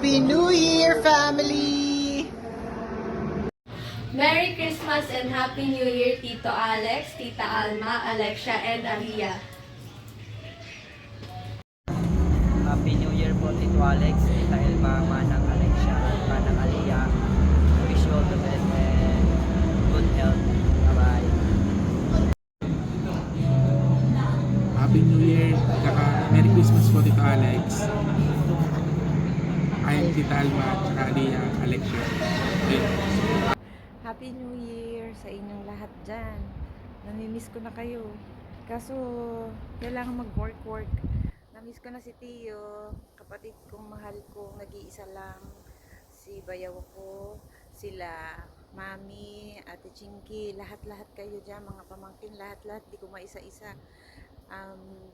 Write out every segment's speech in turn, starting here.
Happy New Year, family! Merry Christmas and Happy New Year, Tito Alex, Tita Alma, Alexia, and Aria. Happy New Year po, Tito Alex, Tita Elma, Manang Alexia, Manang Alia. Wish you all the best and good health. Bye-bye. Happy New Year, saka Merry Christmas po Tito Alex. I am Tita Alma, saka Alia, Alexia. Okay. Happy New Year sa inyong lahat dyan. Namimiss ko na kayo. Kaso, kailangan mag-work. Namiss ko na si Tio, kapatid kong mahal kong nag-iisa lang. Si bayaw ko, sila Mami, Ate Chinky, lahat-lahat kayo dyan, mga pamangkin, lahat-lahat, di ko maisa-isa.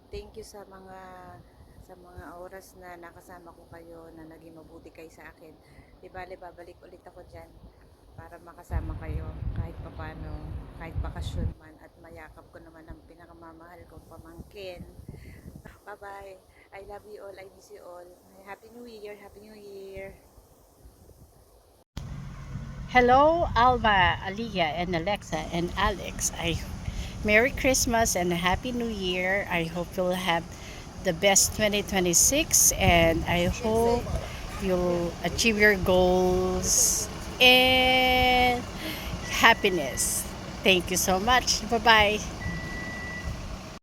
Thank you sa mga oras na nakasama ko kayo, na naging mabuti kayo sa akin. Di bale, babalik ulit ako dyan para makasama kayo kahit papano, kahit bakasyon man, at mayakap ko naman ang pinakamamahal kong pamangkin. Bye bye, I love you all, I miss you all. Happy New Year, Happy New Year. Hello, Alma, Aliyah, and Alexa, and Alex. Merry Christmas and a Happy New Year. I hope you'll have the best 2026, and I hope you'll achieve your goals and happiness. Thank you so much. Bye-bye.